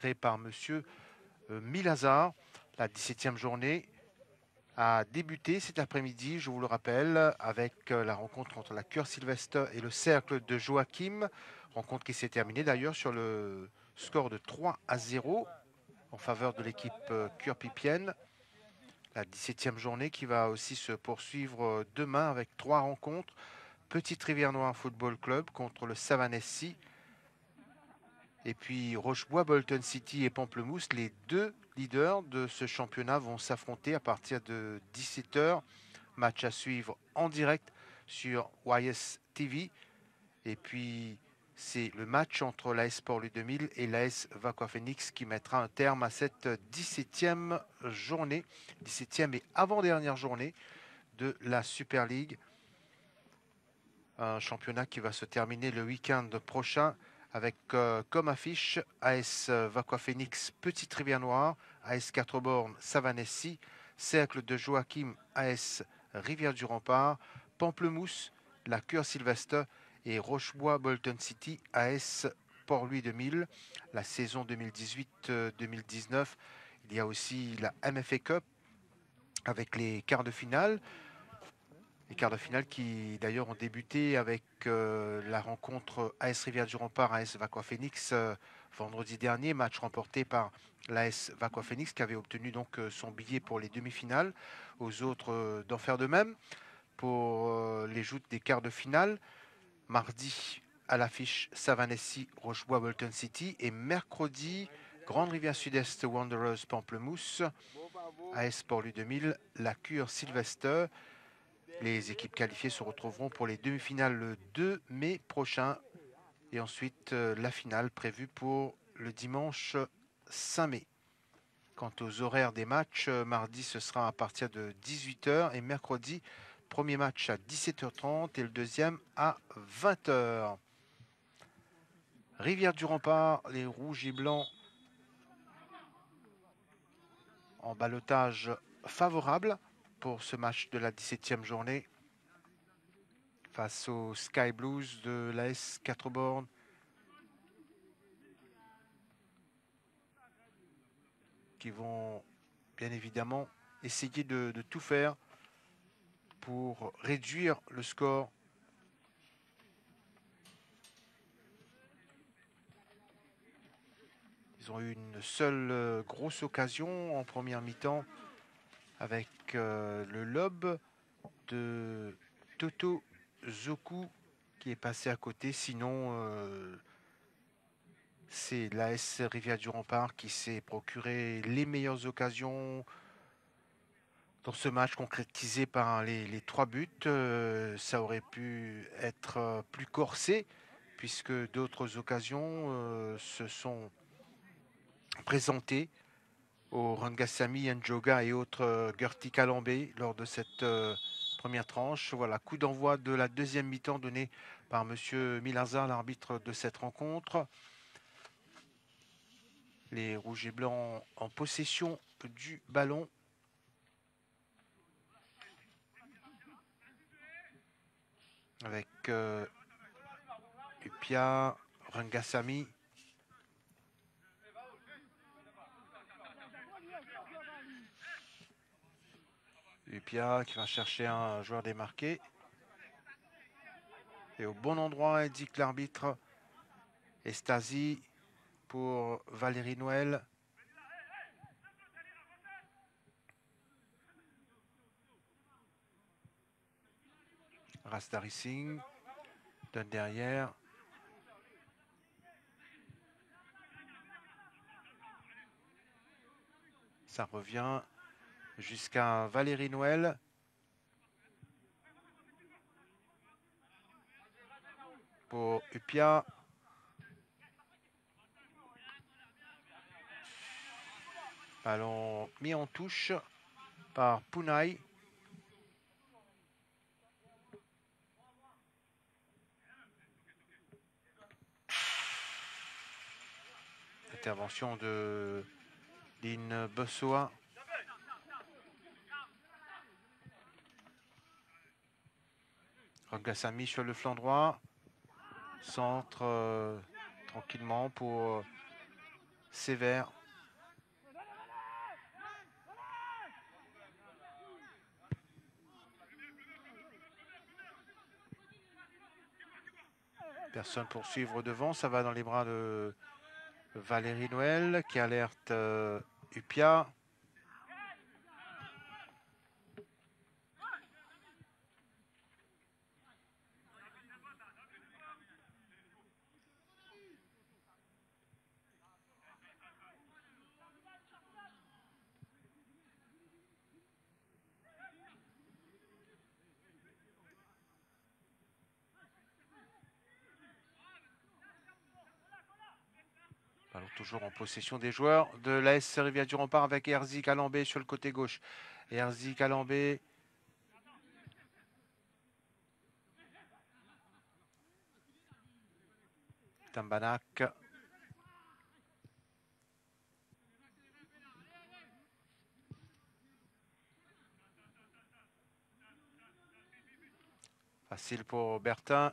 arbitré par Monsieur Milazar. La 17e journée a débuté cet après-midi, je vous le rappelle, avec la rencontre entre la Cœur Sylvestre et le Cercle de Joachim. Rencontre qui s'est terminée d'ailleurs sur le score de 3-0 en faveur de l'équipe Cœur Pipienne. La 17e journée qui va aussi se poursuivre demain avec 3 rencontres. Petite Rivière Noire Football Club contre le Savannah-SC. Et puis Rochebois, Bolton City et Pamplemousse, les deux leaders de ce championnat vont s'affronter à partir de 17 h. Match à suivre en direct sur YS TV. Et puis c'est le match entre l'AS Sport-Louis 2000 et l'AS Vaqua Phoenix qui mettra un terme à cette 17e journée, 17e et avant-dernière journée de la Super League. Un championnat qui va se terminer le week-end prochain avec comme affiche AS Vaqua Phoenix Petite Rivière Noire, AS 4 Bornes Savannah-SC, Cercle de Joachim AS Rivière du Rempart, Pamplemousse, la Cœur Sylvestre et Rochebois Bolton City AS Port-Louis 2000. La saison 2018-2019, il y a aussi la MFA Cup avec les quarts de finale. Les quarts de finale qui d'ailleurs ont débuté avec la rencontre AS Rivière du Rempart, AS Vaqua Phoenix vendredi dernier, match remporté par l'AS Vaqua Phoenix qui avait obtenu donc son billet pour les demi-finales. Aux autres d'en faire de même pour les joutes des quarts de finale. Mardi à l'affiche Savannah-SC, Rochebois, Bolton City et mercredi Grande Rivière Sud-Est Wanderers Pamplemousse, AS Sport-Louis 2000, la Cure Sylvester. Les équipes qualifiées se retrouveront pour les demi-finales le 2 mai prochain et ensuite la finale prévue pour le dimanche 5 mai. Quant aux horaires des matchs, mardi ce sera à partir de 18 h et mercredi, premier match à 17 h30 et le deuxième à 20 h. Rivière du Rempart, les rouges et blancs en ballottage favorable pour ce match de la 17e journée face aux Sky Blues de l'AS 4 Bornes. Qui vont bien évidemment essayer de tout faire pour réduire le score. Ils ont eu une seule grosse occasion en première mi-temps avec le lob de Toto Zoku qui est passé à côté. Sinon, c'est l'AS Rivière du Rempart qui s'est procuré les meilleures occasions dans ce match concrétisé par les 3 buts. Ça aurait pu être plus corsé puisque d'autres occasions se sont présentées au Rangasamy, Njoga et autres Gertie Kalambé lors de cette première tranche. Voilà, coup d'envoi de la deuxième mi-temps donné par Monsieur Milazar, l'arbitre de cette rencontre. Les rouges et blancs en possession du ballon. Avec Upia, Rangasamy. Upia qui va chercher un joueur démarqué. Et au bon endroit, indique l'arbitre. Estasi pour Valérie Noël. Rastari Singh donne derrière. Ça revient jusqu'à Valérie Noël. Pour Upia. Ballon mis en touche par Punai. Intervention de Lynn Bossoa. Rangasamy sur le flanc droit. Centre tranquillement pour sévère. Personne pour suivre devant. Ça va dans les bras de Valérie Noël qui alerte Upia. Ballon toujours en possession des joueurs de l'AS Rivière du Rempart avec Herzi Calambé sur le côté gauche. Herzi Calambé. Tambanak. Facile pour Bertin.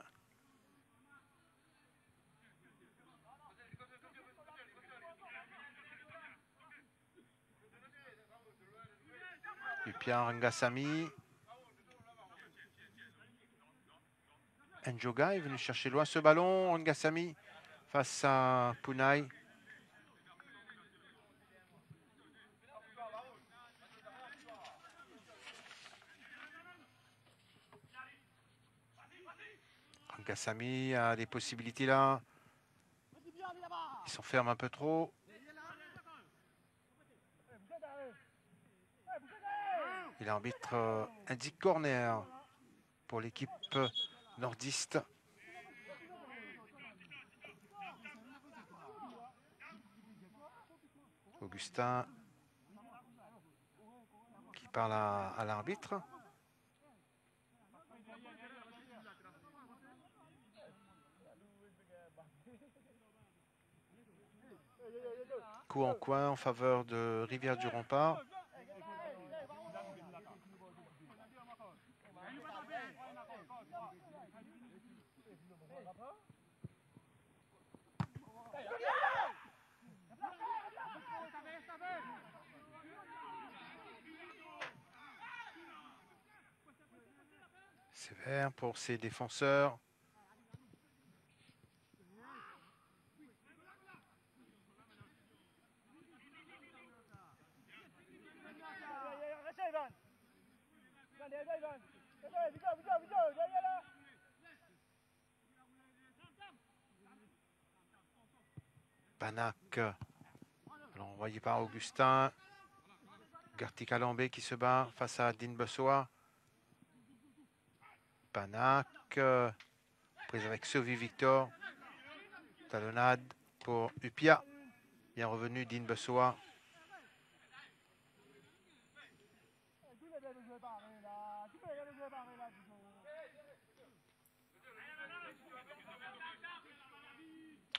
Upia Rangasamy. Njoga est venu chercher loin ce ballon. Rangasamy face à Punai. Rangasamy a des possibilités là. Il s'enferme un peu trop. Et l'arbitre indique corner pour l'équipe nordiste. Augustin qui parle à l'arbitre. Coup en coin en faveur de Rivière du Rempart. Sévère pour ses défenseurs. Banak, envoyé par Augustin. Garti Calambé qui se bat face à Dean Bessoa. Banak, prise avec Sophie Victor. Talonnade pour Upia. Bien revenu Dean Bessoa.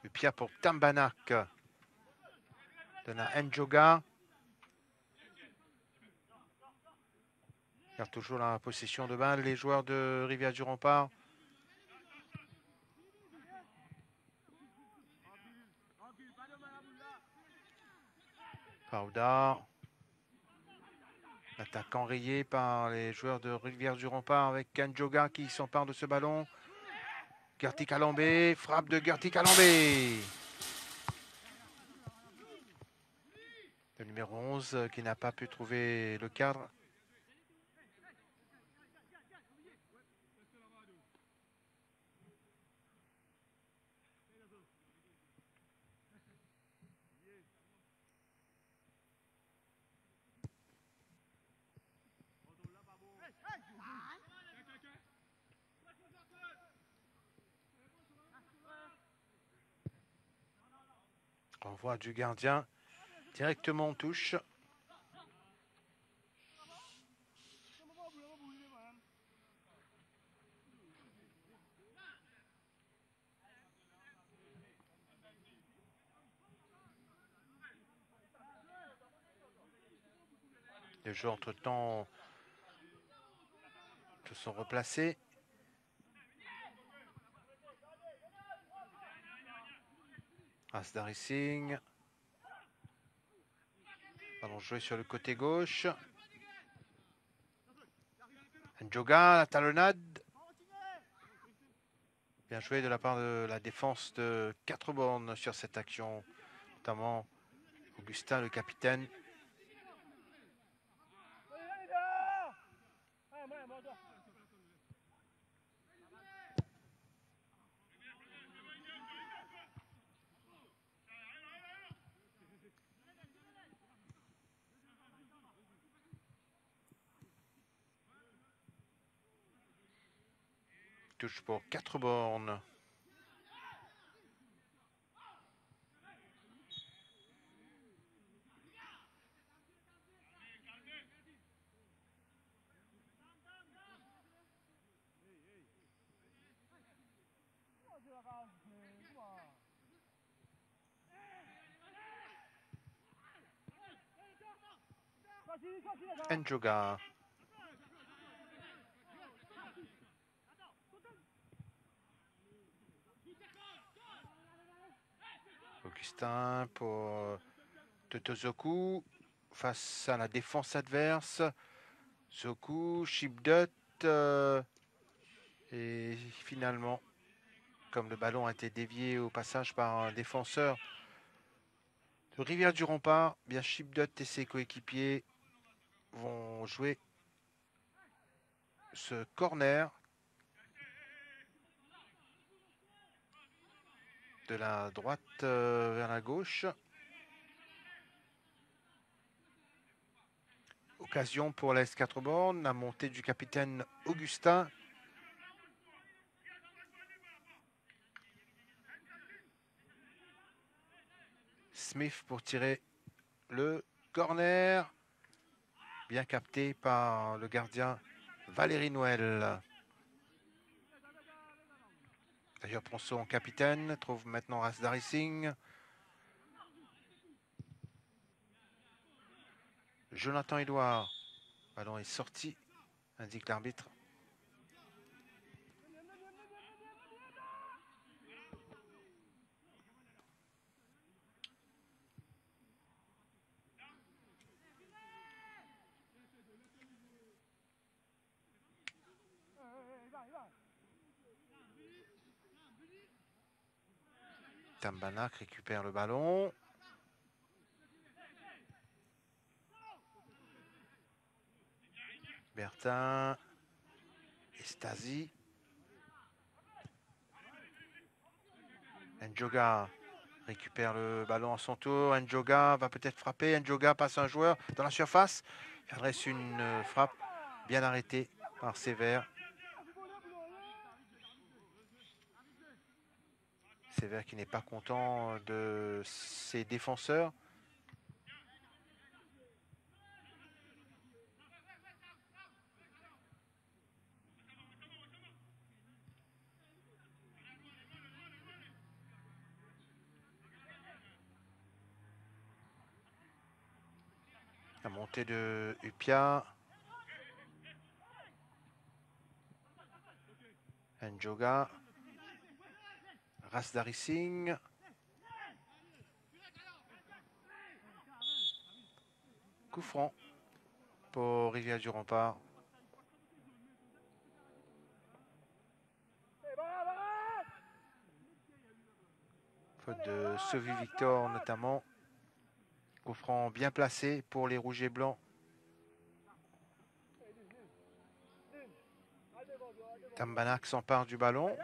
Upia pour Tambanak. Donne à Njoga. Garde toujours la possession de balle les joueurs de Rivière du Rempart. Fauda. Attaque enrayée par les joueurs de Rivière du Rempart avec Njoga qui s'empare de ce ballon. Garti Calambé, frappe de Garti Calambé. Le numéro 11 qui n'a pas pu trouver le cadre. Renvoi du gardien directement en touche. Les joueurs entre-temps se sont replacés. Asdari Singh. Ballon joué sur le côté gauche. Njoga, la talonnade. Bien joué de la part de la défense de 4 bornes sur cette action, notamment Augustin, le capitaine. Touche pour 4 bornes. Njoga. Augustin pour Totozoku face à la défense adverse. Zoku, Shipdut. Et finalement, comme le ballon a été dévié au passage par un défenseur de Rivière du Rempart, bien Shipdut et ses coéquipiers vont jouer ce corner de la droite vers la gauche. Occasion pour l'AS 4 bornes, la montée du capitaine Augustin. Smith pour tirer le corner. Bien capté par le gardien Valérie Noël. D'ailleurs, prend son capitaine, trouve maintenant Rasdari Singh. Jonathan Edouard. Ballon est sorti, indique l'arbitre. Tambanak récupère le ballon. Bertin. Estasi. Njoga récupère le ballon à son tour. Njoga va peut-être frapper. Njoga passe un joueur dans la surface. Il adresse une frappe bien arrêtée par Sévère. Sévère qui n'est pas content de ses défenseurs. La montée de Upia. Njoga. Rasdari Singh. Coup franc pour Rivière du Rempart. Faute de Sophie Victor notamment. Coup franc bien placé pour les rouges et blancs. Tambanak s'empare du ballon.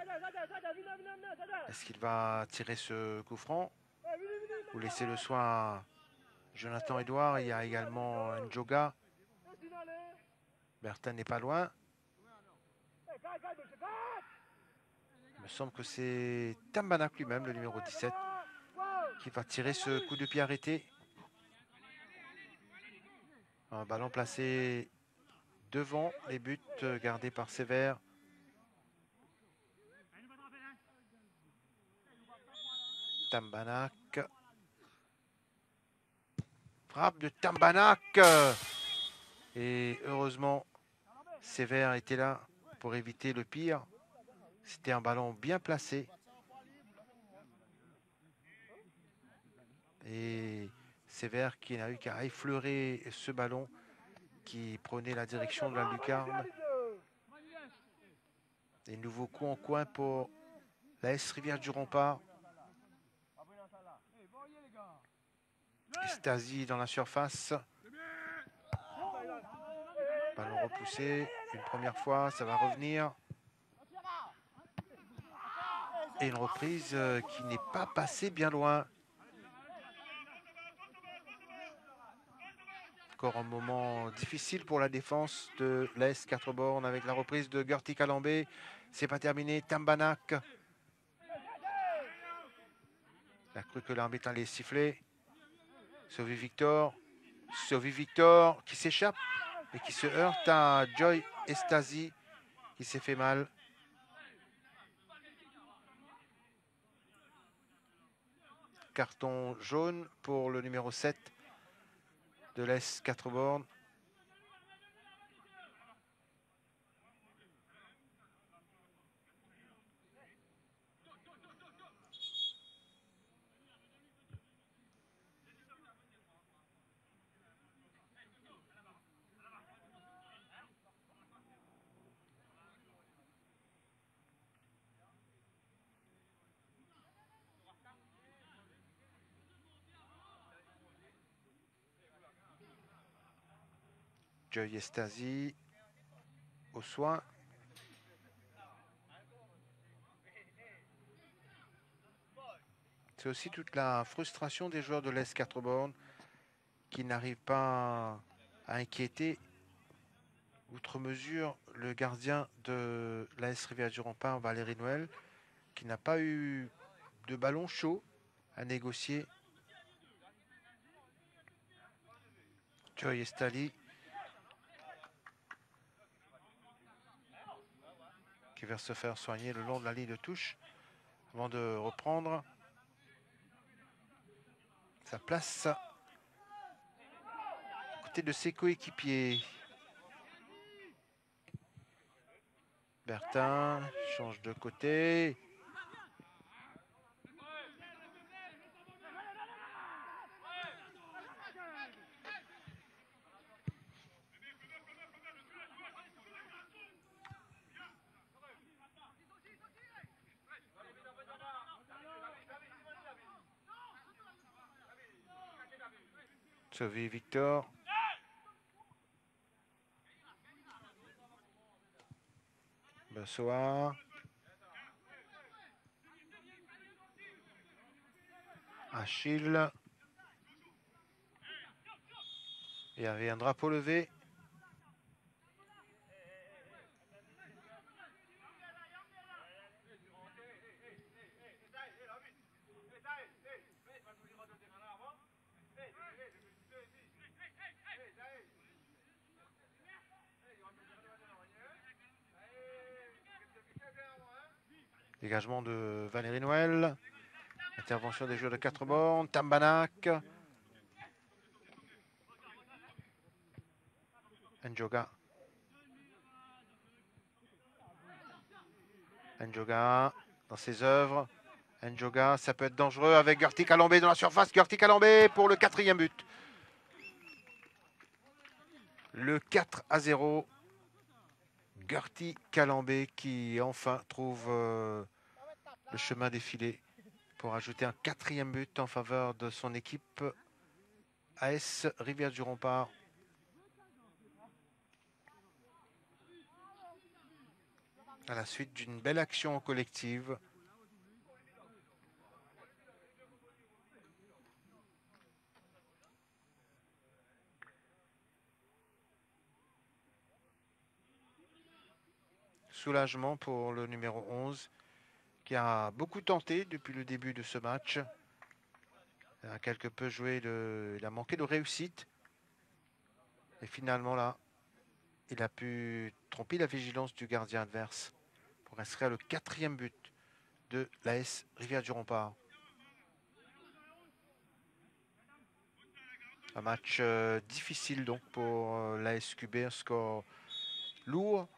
Est-ce qu'il va tirer ce coup franc ou laisser le soin à Jonathan Edouard? Il y a également Njoga. Bertin n'est pas loin. Il me semble que c'est Tambanak lui-même, le numéro 17, qui va tirer ce coup de pied arrêté. Un ballon placé devant les buts gardés par Sévère. Tambanak. Frappe de Tambanak. Et heureusement, Sévère était là pour éviter le pire. C'était un ballon bien placé. Et Sévère qui n'a eu qu'à effleurer ce ballon qui prenait la direction de la lucarne. Et nouveau coup en coin pour l'AS Rivière-du-Rempart. Stasi dans la surface. Ballon repoussé une première fois, ça va revenir. Et une reprise qui n'est pas passée bien loin. Encore un moment difficile pour la défense de l'AS 4 bornes avec la reprise de Gertie Calambé. C'est pas terminé. Tambanak. Il a cru que l'arbitre allait siffler. Sauvé Victor. Sauvé Victor qui s'échappe et qui se heurte à Joy Estasi qui s'est fait mal. Carton jaune pour le numéro 7 de l'AS 4 bornes. Joy Estasi au soin. C'est aussi toute la frustration des joueurs de l'AS 4 bornes qui n'arrivent pas à inquiéter outre mesure le gardien de l'AS Rivière-du-Rempart, Valérie Noël, qui n'a pas eu de ballon chaud à négocier. Joy Estali qui va se faire soigner le long de la ligne de touche avant de reprendre sa place à côté de ses coéquipiers. Bertin change de côté. Sauvé Victor. Bessoir. Achille. Il y avait un drapeau levé. Dégagement de Valérie Noël. Intervention des joueurs de 4 bornes. Tambanak. Njoga. Njoga dans ses œuvres. Njoga, ça peut être dangereux avec Gertie Calambé dans la surface. Gertie Calambé pour le 4e but. Le 4-0. Gertie Calambé qui enfin trouve le chemin défilé pour ajouter un 4e but en faveur de son équipe AS Rivière-du-Rempart. À la suite d'une belle action collective. Soulagement pour le numéro 11 qui a beaucoup tenté depuis le début de ce match. Il a quelque peu joué, il a manqué de réussite. Et finalement là, il a pu tromper la vigilance du gardien adverse pour inscrire le 4e but de l'AS Rivière-du-Rempart. Un match difficile donc pour l'ASQB, un score lourd.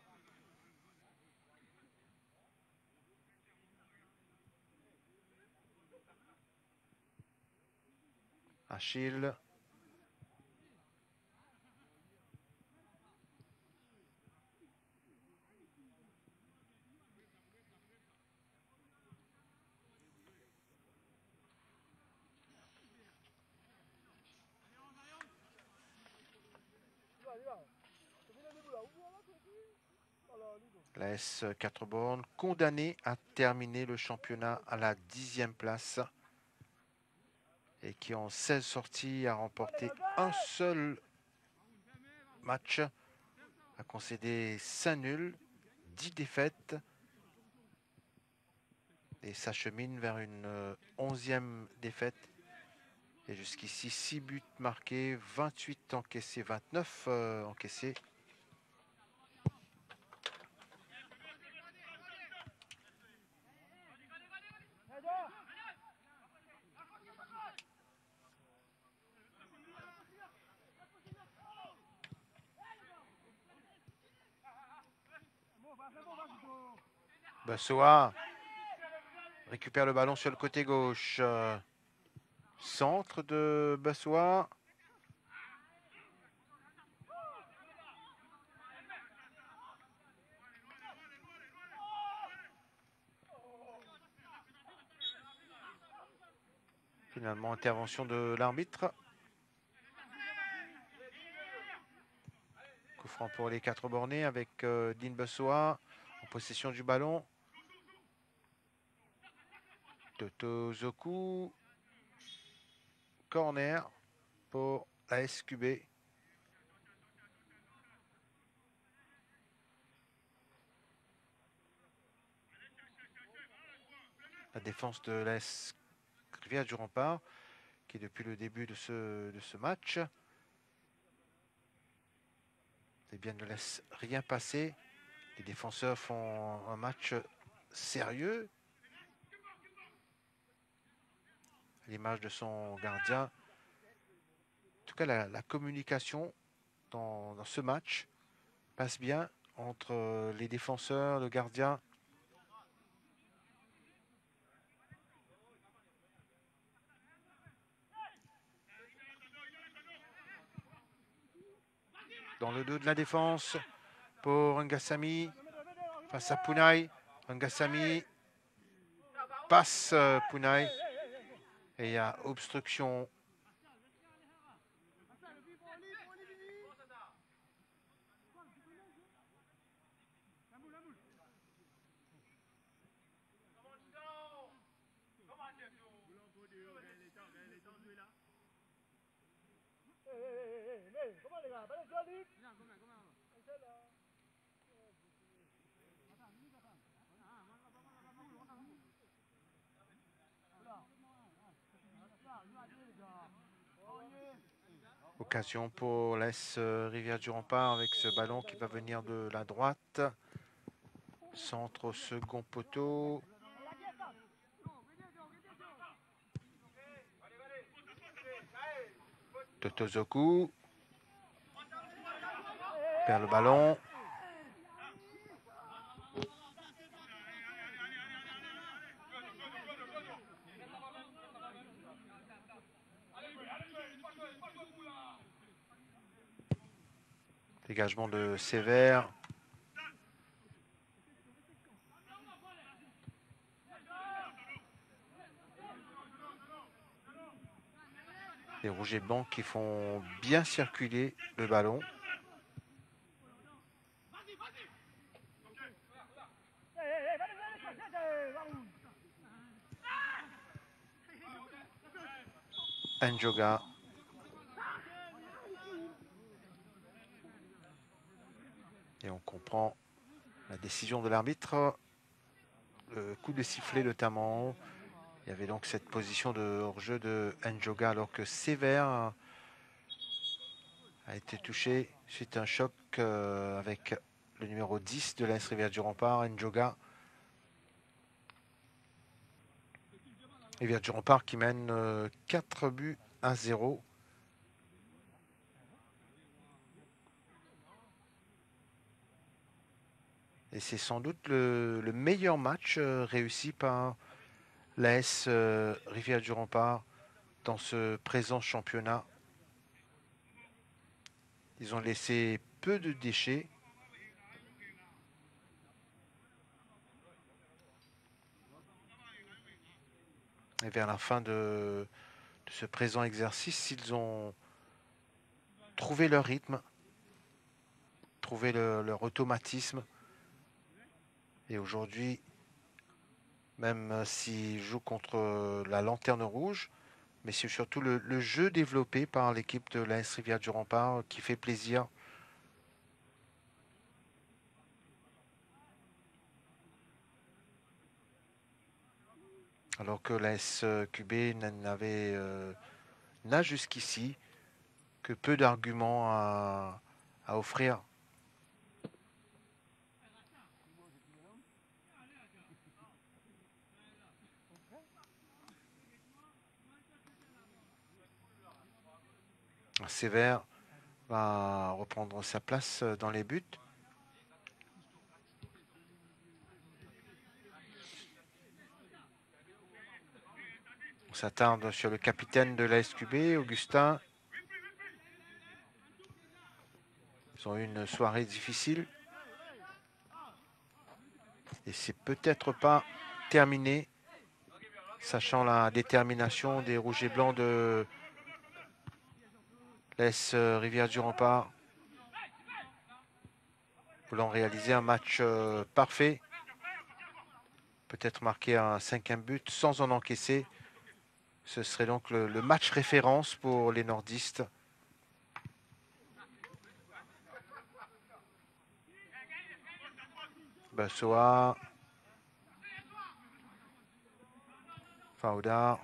Achille. L'AS 4 bornes condamné à terminer le championnat à la 10e place et qui en 16 sorties a remporté un seul match, a concédé 5 nuls, 10 défaites et s'achemine vers une 11e défaite. Et jusqu'ici, 6 buts marqués, 28 encaissés, 29 encaissés. Bassoa récupère le ballon sur le côté gauche. Centre de Bassoa. Finalement, intervention de l'arbitre. Coup franc pour les 4 bornés avec Dean Bassoa en possession du ballon. Toto Zoku. Corner pour la SQB. La défense de l'AS Rivière du Rempart, qui depuis le début de ce match, eh bien, ne laisse rien passer. Les défenseurs font un match sérieux, à l'image de son gardien. En tout cas, la communication dans ce match passe bien entre les défenseurs, le gardien. Dans le dos de la défense pour Ngassami face à Pounaï. Ngassami passe Pounaï et il y a obstruction. Occasion pour l'AS Rivière du Rempart avec ce ballon qui va venir de la droite. Centre au second poteau. Totozoku perd le ballon. Dégagement de Sévère. Les rouges et blancs qui font bien circuler le ballon. Njoga. Et on comprend la décision de l'arbitre. Le coup de sifflet notamment. Il y avait donc cette position de hors-jeu de Njoga alors que Sévère a été touché suite à un choc avec le numéro 10 de l'AS Rivière du Rempart, Njoga. Rivière du Rempart qui mène 4 buts à 0. Et c'est sans doute le meilleur match réussi par l'AS Rivière du Rempart dans ce présent championnat. Ils ont laissé peu de déchets. Et vers la fin de ce présent exercice, ils ont trouvé leur rythme, trouvé leur automatisme. Et aujourd'hui, même s'ils jouent contre la Lanterne Rouge, mais c'est surtout le jeu développé par l'équipe de l'AS Rivière-du-Rempart qui fait plaisir. Alors que l'AS QB n'a jusqu'ici que peu d'arguments à offrir. Sévère va reprendre sa place dans les buts. On s'attarde sur le capitaine de la SQB, Augustin. Ils ont eu une soirée difficile. Et c'est peut-être pas terminé, sachant la détermination des Rouges et Blancs de l'AS Rivière-du-Rempart. Voulant réaliser un match parfait. Peut-être marquer un 5e but sans en encaisser. Ce serait donc le match référence pour les nordistes. Bassoa. Fauda.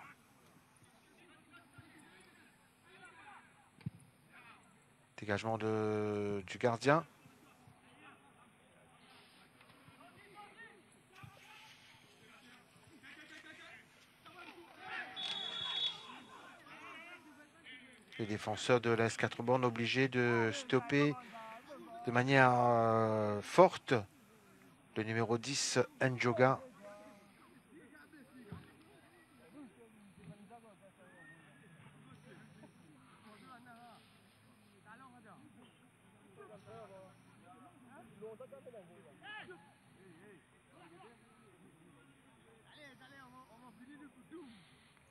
Dégagement du gardien. Les défenseurs de l'AS 4 bornes obligés de stopper de manière forte le numéro 10, Njoga.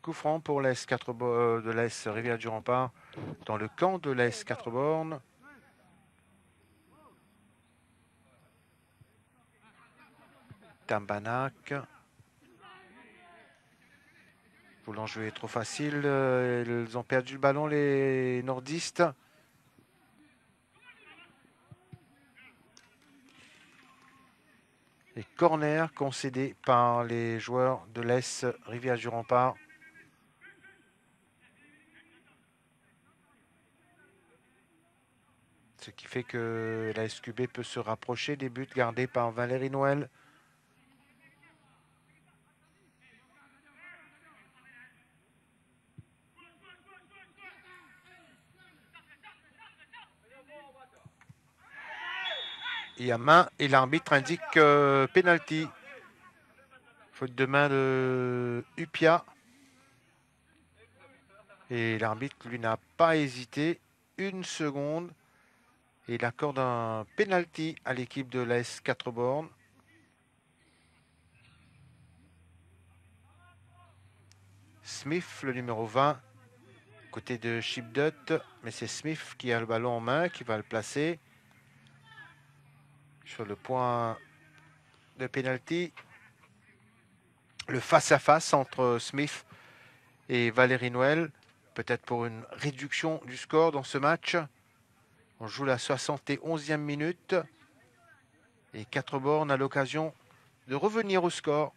Coup franc pour l'AS 4 de l'AS Rivière-du-Rempart dans le camp de l'AS 4 bornes. Tambanac. Voulant jouer trop facile, ils ont perdu le ballon, les nordistes. Et corner concédé par les joueurs de l'AS Rivière-du-Rempart. Ce qui fait que la SQB peut se rapprocher des buts gardés par Valérie Noël. Et à main, et l'arbitre indique penalty. Faute de main de Upia. Et l'arbitre, lui, n'a pas hésité une seconde. Et il accorde un penalty à l'équipe de l'AS 4 bornes. Smith, le numéro 20, côté de Shipdutt. Mais c'est Smith qui a le ballon en main, qui va le placer sur le point de penalty. Le face-à-face entre Smith et Valérie Noël. Peut-être pour une réduction du score dans ce match. On joue la 71e minute. Et 4 bornes a l'occasion de revenir au score.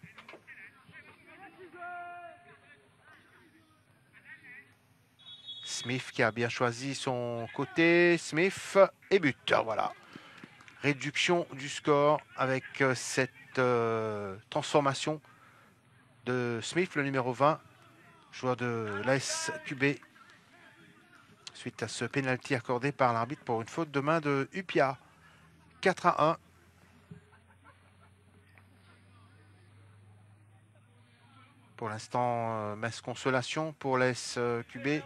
Smith qui a bien choisi son côté. Smith et but. Voilà. Réduction du score avec cette transformation de Smith, le numéro 20, joueur de l'AS QB, suite à ce pénalty accordé par l'arbitre pour une faute de main de Upia. 4-1. Pour l'instant, messe consolation pour l'SQB.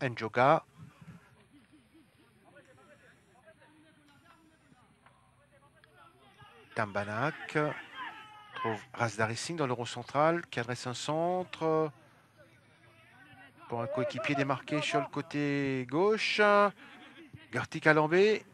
Njoga. Tambanak trouve Rasdari Singh dans le rond central qui adresse un centre pour un coéquipier démarqué sur le côté gauche. Garti Kalambé.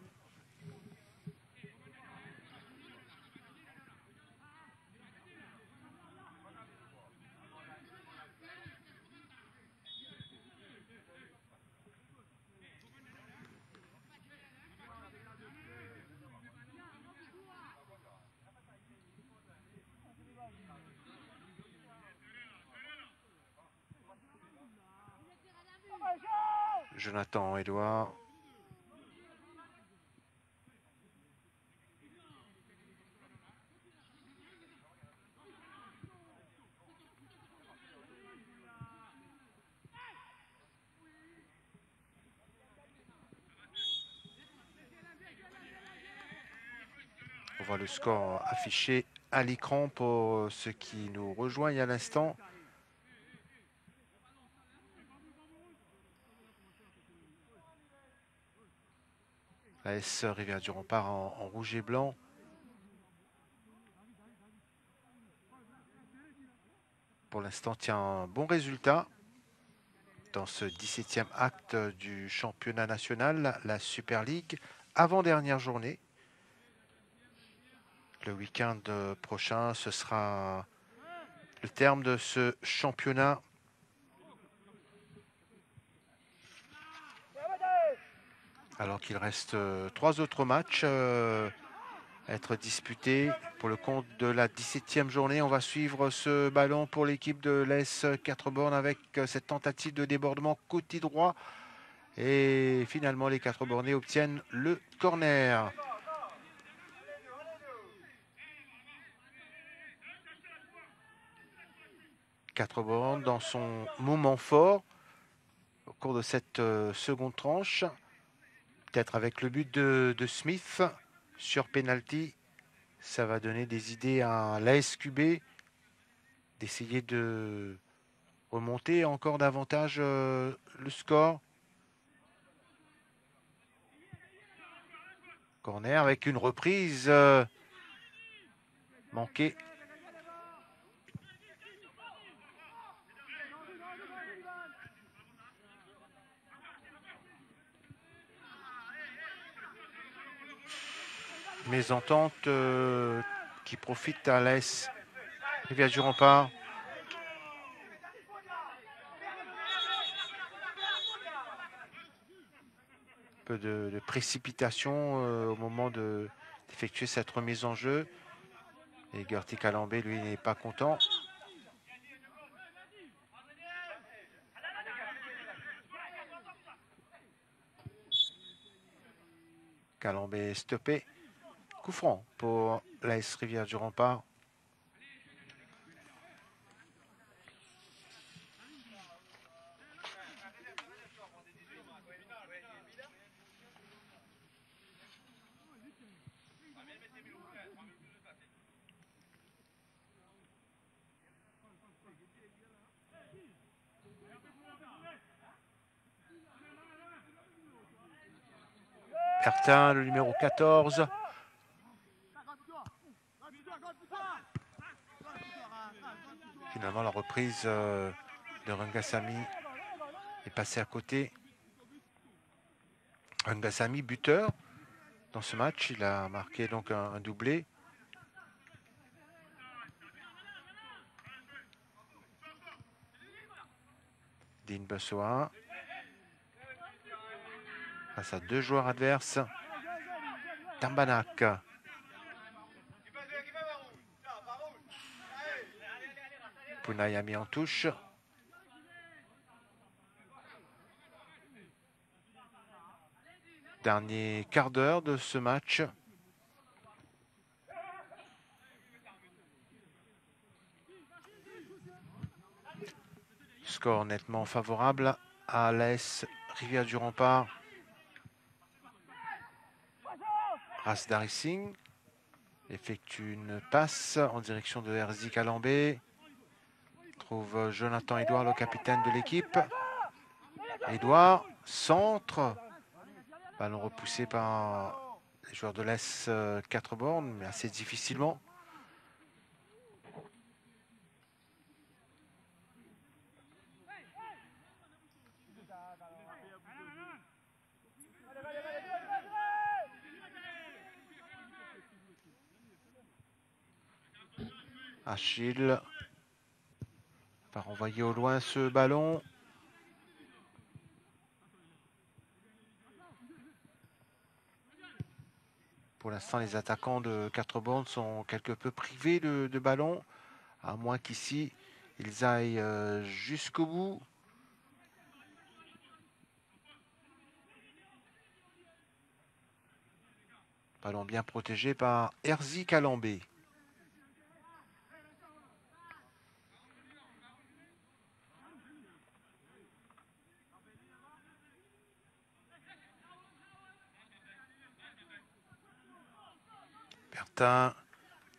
Jonathan Edouard. On voit le score affiché à l'écran pour ceux qui nous rejoignent à l'instant. AS Rivière-du-Rempart en rouge et blanc. Pour l'instant, tient un bon résultat dans ce 17e acte du championnat national, la Super League, avant-dernière journée. Le week-end prochain, ce sera le terme de ce championnat. Alors qu'il reste 3 autres matchs à être disputés pour le compte de la 17e journée. On va suivre ce ballon pour l'équipe de l'AS 4 bornes avec cette tentative de débordement côté droit. Et finalement, les 4 bornés obtiennent le corner. Quatre bornes dans son moment fort au cours de cette seconde tranche. Peut-être avec le but de Smith sur penalty. Ça va donner des idées à l'ASQB d'essayer de remonter encore davantage le score. Corner avec une reprise manquée. Mésentente qui profite à l'AS Rivière-du-Rempart. Un peu de précipitation au moment d'effectuer cette remise en jeu. Et Gertie Calambé, lui, n'est pas content. Calambé stoppé. Coup franc pour l'AS Rivière-du-Rempart. Bertin, le numéro 14. Finalement, la reprise de Rangasamy est passée à côté. Rangasamy, buteur dans ce match. Il a marqué donc un doublé. Dean Bussoa. Face à 2 joueurs adverses. Tambanak. Pounaï a mis en touche. Dernier quart d'heure de ce match. Score nettement favorable à l'AS Rivière-du-Rempart. Rasdari Singh effectue une passe en direction de Herzi Kalambé. Trouve Jonathan Edouard, le capitaine de l'équipe. Edouard, centre. Ballon repoussé par les joueurs de l'AS 4 bornes, mais assez difficilement. Achille va renvoyer au loin ce ballon. Pour l'instant, les attaquants de 4 bornes sont quelque peu privés de ballon, à moins qu'ici, ils aillent jusqu'au bout. Ballon bien protégé par Herzi Kalambé. Bertin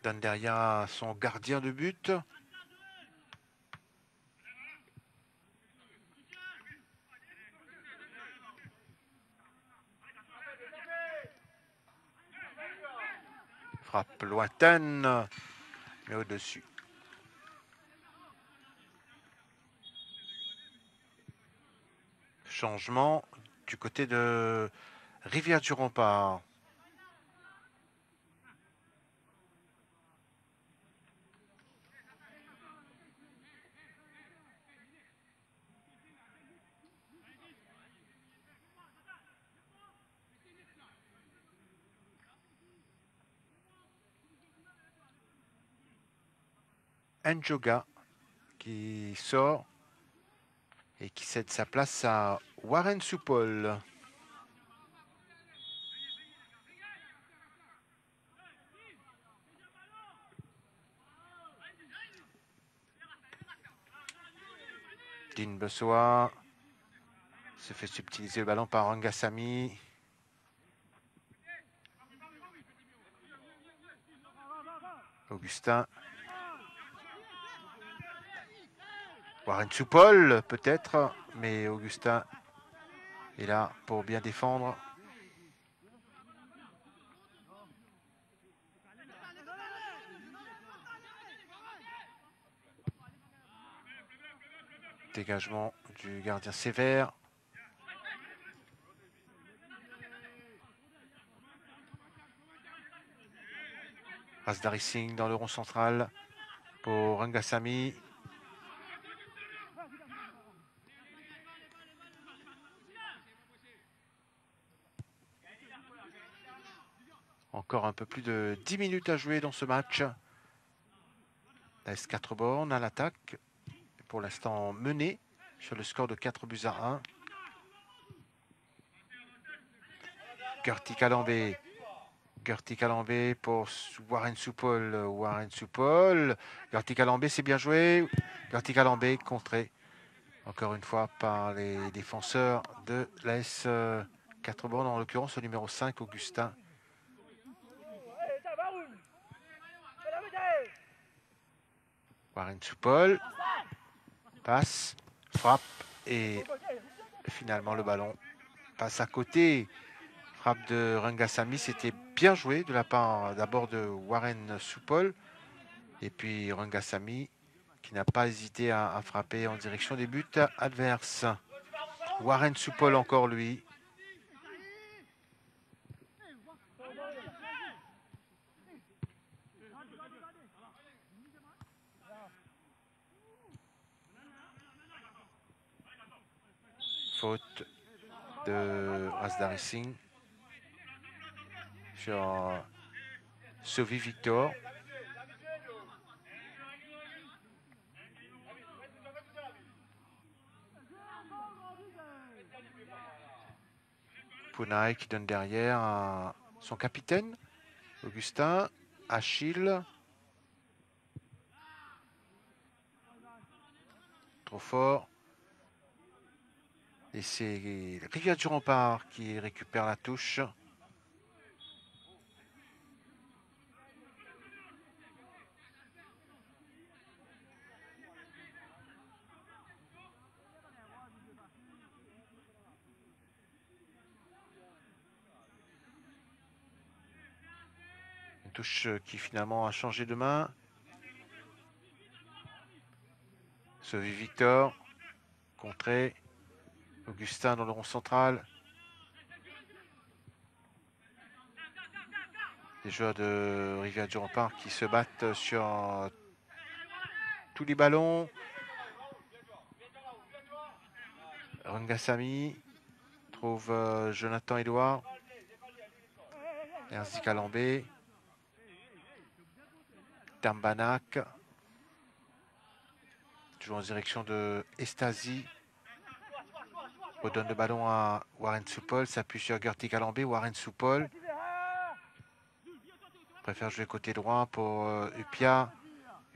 donne derrière à son gardien de but. Frappe lointaine, mais au-dessus. Changement du côté de Rivière-du-Rempart. Njoga qui sort et qui cède sa place à Warren Soupol. Dean Bessoa se fait subtiliser le ballon par Rangasamy. Augustin. Warren Soupol peut-être, mais Augustin est là pour bien défendre. Dégagement du gardien sévère. Rasdari Singh dans le rond central pour Rangasamy. Encore un peu plus de 10 minutes à jouer dans ce match. l'AS 4 bornes à l'attaque. Pour l'instant mené sur le score de 4 buts à 1. Gertie Kalambé. Gertie Kalambé pour Warren Soupol. Warren Soupol. Gertie Kalambé, c'est bien joué. Gertie Kalambé contré encore une fois par les défenseurs de l'AS 4 bornes, en l'occurrence le numéro 5, Augustin. Warren Soupol. Passe, frappe et finalement le ballon passe à côté. Frappe de Rangasamy, c'était bien joué de la part d'abord de Warren Soupol et puis Rangasamy qui n'a pas hésité à frapper en direction des buts adverses. Warren Soupol encore lui. Faute de Rasdari Singh sur Sophie Victor. Pounaï qui donne derrière à son capitaine, Augustin, Achille. Trop fort. Et c'est Rivière du Rempart qui récupère la touche. Une touche qui finalement a changé de main. Sauvé Victor. Contré. Augustin dans le rond central. Les joueurs de Rivière du Rempart qui se battent sur tous les ballons. Rangasamy trouve Jonathan Edouard. Erzi Calambé. Tambanak. Toujours en direction de Estasi. Redonne le ballon à Warren Soupol. S'appuie sur Gertie Calambé. Warren Soupol préfère jouer côté droit pour Upia.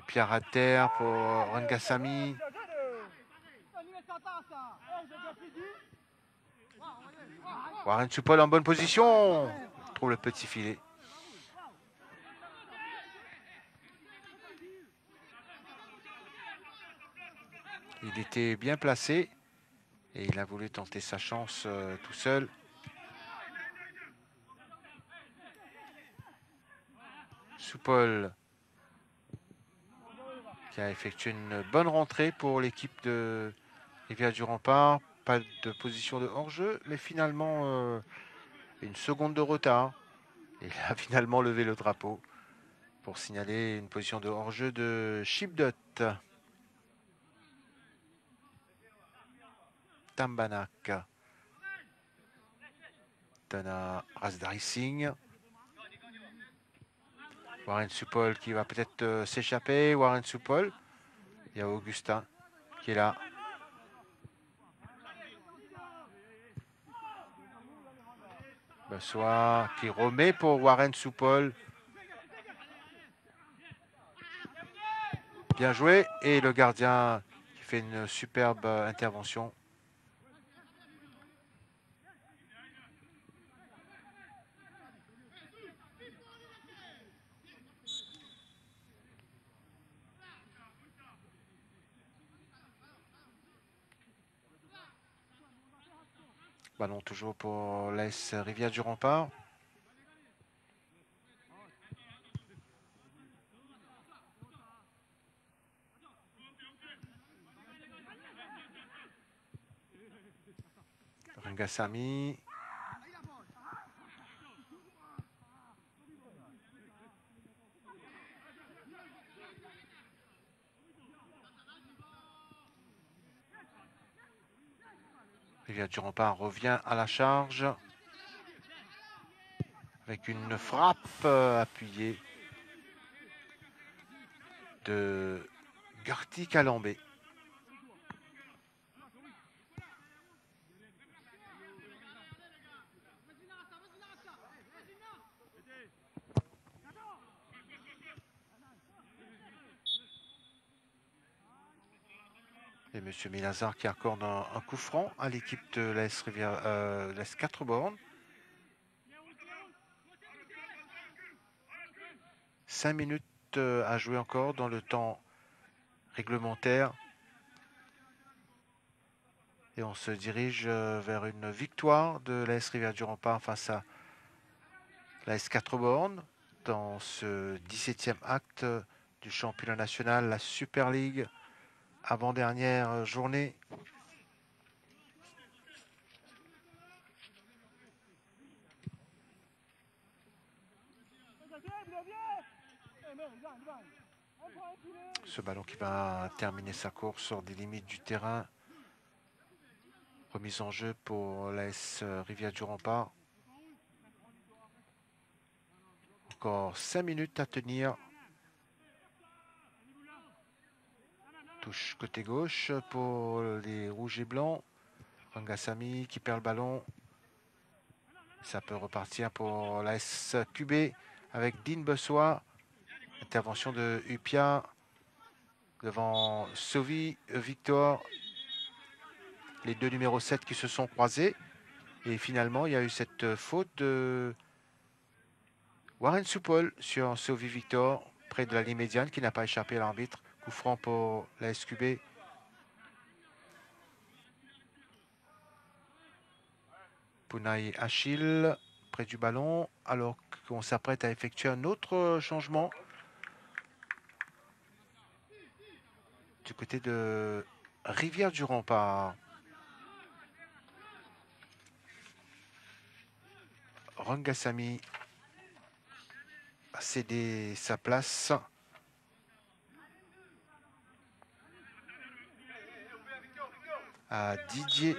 Upia Rater pour Rangasamy. Warren Soupol en bonne position. Trouve le petit filet. Il était bien placé et il a voulu tenter sa chance tout seul. Soupol qui a effectué une bonne rentrée pour l'équipe de Rivière du Rempart. Pas de position de hors-jeu, mais finalement une seconde de retard. Et il a finalement levé le drapeau pour signaler une position de hors-jeu de Shipdot. Tambanak donne à Rasdari Singh. Warren Soupol qui va peut-être s'échapper. Warren Soupol. Il y a Augustin qui est là. Bessoir qui remet pour Warren Soupol. Bien joué. Et le gardien qui fait une superbe intervention. Ballon toujours pour l'AS Rivière du Rempart. Rangasamy. Rivière du Rempart revient à la charge avec une frappe appuyée de Gertie Calambé. Et M. Milazar qui accorde un coup franc à l'équipe de l'AS Rivière, l'AS 4 bornes. 5 minutes à jouer encore dans le temps réglementaire. Et on se dirige vers une victoire de l'AS Rivière du Rempart face à l'AS 4 bornes dans ce 17e acte du championnat national, la Super League, avant-dernière journée. Ce ballon qui va terminer sa course sur des limites du terrain. Remise en jeu pour l'AS Rivière du Rempart. Encore 5 minutes à tenir. Touche côté gauche pour les rouges et blancs. Rangasamy qui perd le ballon. Ça peut repartir pour l'AS QB avec Dean Bessois. Intervention de Upia devant Sauvi Victor. les deux numéros 7 qui se sont croisés. Et finalement, il y a eu cette faute de Warren Supple sur Sophie Victor, près de la ligne médiane, qui n'a pas échappé à l'arbitre. Coup franc pour la SQB. Punaï Achille, près du ballon, alors qu'on s'apprête à effectuer un autre changement du côté de Rivière-du-Rempart. Rangasamy a cédé sa place à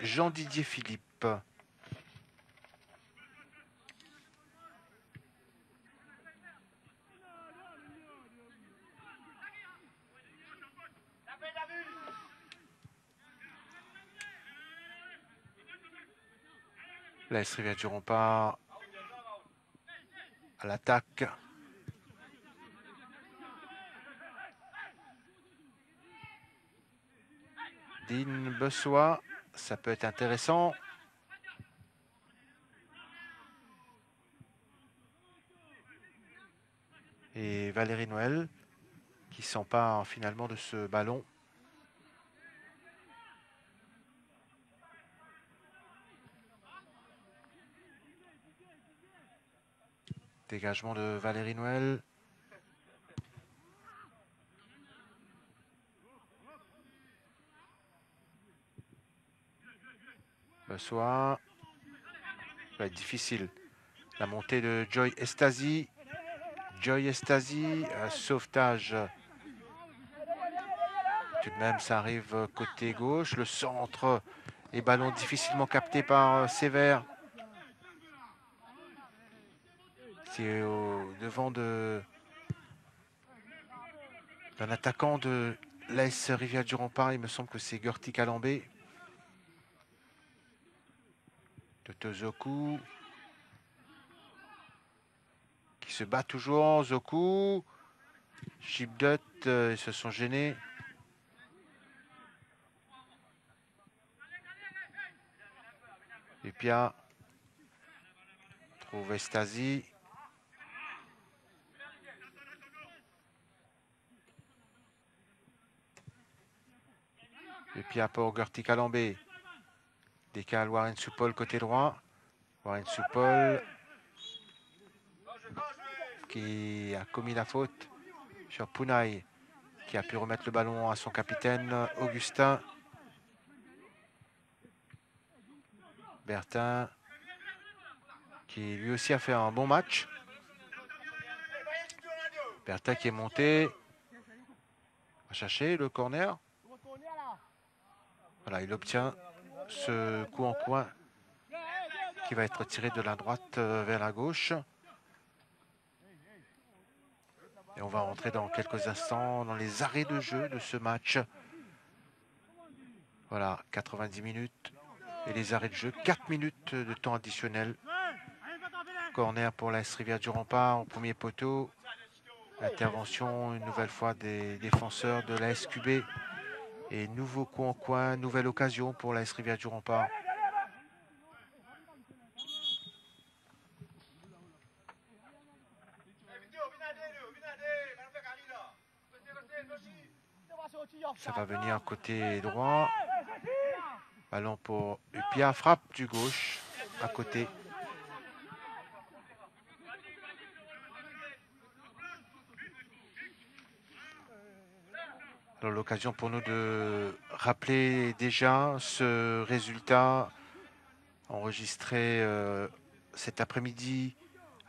Jean-Didier Philippe. La S Rivière-du-Rempart à l'attaque. Dean Bessois, ça peut être intéressant. Et Valérie Noël qui s'empare finalement de ce ballon. Dégagement de Valérie Noël. Bessois. Ça va être difficile. La montée de Joy Estasi. Joy Estasi, sauvetage. Tout de même, ça arrive côté gauche. Le centre et ballon difficilement capté par Sévère. C'est au devant d'un attaquant de l'AS Rivière-du-Rempart. Il me semble que c'est Gertie Calambé. De Tezoku. Qui se bat toujours. Zoku. Chipdut, ils se sont gênés. Epia trouve Estasi. Epia pour Gertie Calambé. Décale Warren Supple côté droit. Warren Supple qui a commis la faute sur Punaï, qui a pu remettre le ballon à son capitaine Augustin. Bertin qui lui aussi a fait un bon match. Bertin qui est monté. Va chercher le corner. Voilà, il obtient ce coup en coin qui va être tiré de la droite vers la gauche. Et on va rentrer dans quelques instants dans les arrêts de jeu de ce match. Voilà, 90 minutes. Et les arrêts de jeu, 4 minutes de temps additionnel. Corner pour l'AS Rivière-du-Rempart au premier poteau. Intervention une nouvelle fois des défenseurs de la SQB. Et nouveau coup en coin, nouvelle occasion pour l'AS Rivière-du-Rempart. Ça va venir côté droit. Ballon pour Upia, frappe du gauche à côté. Alors l'occasion pour nous de rappeler déjà ce résultat enregistré cet après-midi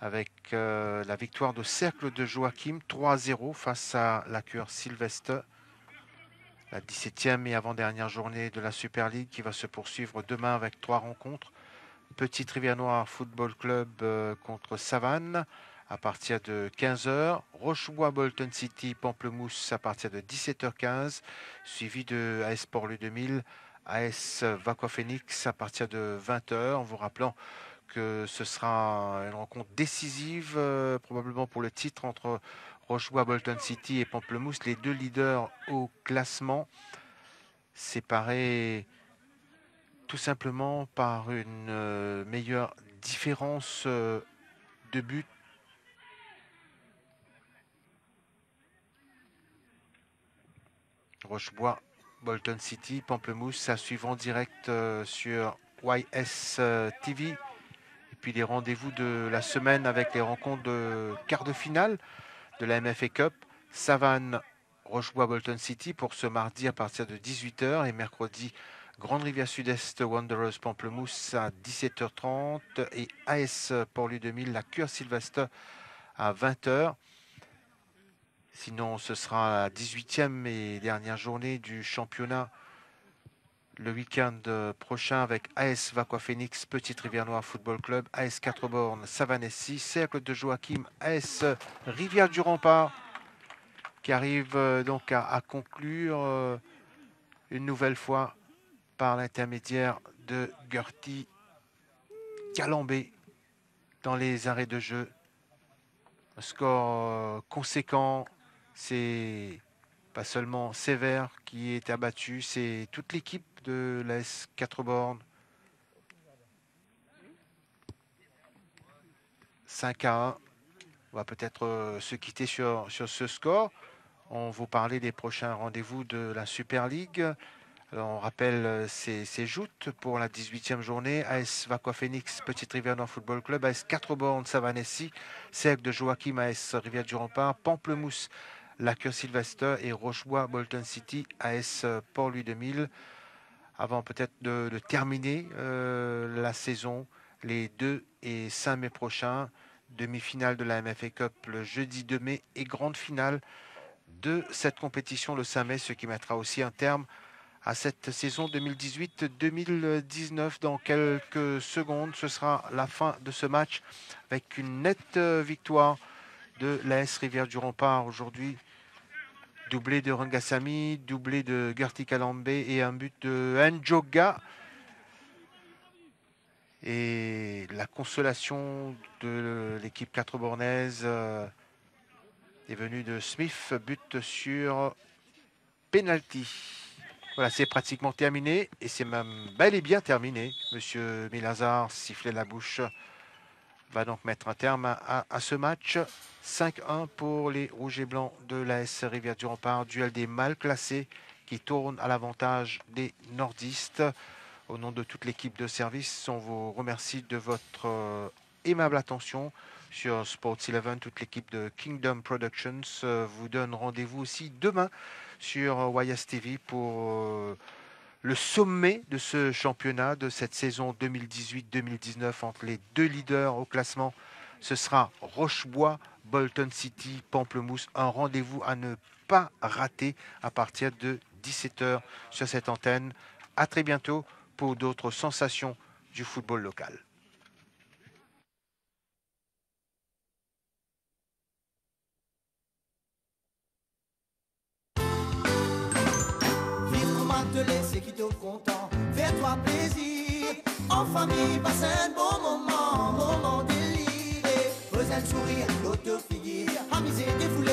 avec la victoire de Cercle de Joachim 3-0 face à la Cure Sylvestre. La 17e et avant-dernière journée de la Super League qui va se poursuivre demain avec 3 rencontres. Petite Rivière Noire Football Club contre Savane à partir de 15h. Rochebois Bolton City Pamplemousse à partir de 17h15. Suivi de AS Port-Le 2000, AS Vaqua Phoenix à partir de 20h. En vous rappelant que ce sera une rencontre décisive, probablement pour le titre entre Rochebois Bolton City et Pamplemousse, les deux leaders au classement, séparés tout simplement par une meilleure différence de but. Rochebois, Bolton City, Pamplemousse, à suivre en direct sur YS TV. Et puis les rendez-vous de la semaine avec les rencontres de quart de finale de la MFA Cup. Savane, Rochebois, Bolton City pour ce mardi à partir de 18 h et mercredi Grande Rivière Sud-Est Wanderers Pamplemousse à 17 h 30 et AS Port-Louis 2000 la Cure Sylvester à 20 h. Sinon, ce sera la 18e et dernière journée du championnat le week-end prochain avec AS Vaqua Phoenix, Petite Rivière Noire Football Club, AS 4 Bornes, Savane-SC, Cercle de Joachim, AS Rivière du Rempart qui arrive donc à conclure une nouvelle fois par l'intermédiaire de Gertie Calambé dans les arrêts de jeu. Un score conséquent, c'est pas seulement Sévère qui est abattu, c'est toute l'équipe de l'AS 4 Bornes. 5-1. On va peut-être se quitter sur ce score. On vous parlait des prochains rendez-vous de la Super League. Alors, on rappelle ces joutes pour la 18e journée. AS Vaqua Phoenix, Petite Rivière Nord Football Club, AS 4 Bornes, Savane-SC, Cercle de Joachim, AS Rivière du Rempart, Pamplemousse, la Cure Sylvester et Rochebois, Bolton City, AS Port-Louis 2000. Avant peut-être de terminer la saison les 2 et 5 mai prochains. Demi-finale de la MFA Cup le jeudi 2 mai et grande finale de cette compétition le 5 mai, ce qui mettra aussi un terme à cette saison 2018-2019. Dans quelques secondes, ce sera la fin de ce match avec une nette victoire de l'AS Rivière du Rempart aujourd'hui. Doublé de Rangasamy, doublé de Gertie Calambé et un but de Njoga. Et la consolation de l'équipe 4 bornaise est venue de Smith, but sur penalty. Voilà, c'est pratiquement terminé et c'est même bel et bien terminé. Monsieur Milazar, sifflet la bouche, va donc mettre un terme à ce match. 5-1 pour les Rouges et Blancs de l'AS Rivière du Rempart. Duel des mal classés qui tourne à l'avantage des nordistes. Au nom de toute l'équipe de service, on vous remercie de votre aimable attention sur Sports 11. Toute l'équipe de Kingdom Productions vous donne rendez-vous aussi demain sur YS TV pour le sommet de ce championnat, de cette saison 2018-2019 entre les deux leaders au classement. Ce sera Rochebois, Bolton City, Pamplemousse. Un rendez-vous à ne pas rater à partir de 17 h sur cette antenne. À très bientôt pour d'autres sensations du football local. Te laisser quitter content, fais-toi plaisir. En famille, passe un bon moment, moment déliré. Faisais le sourire, l'auto figure, amuser, défouler.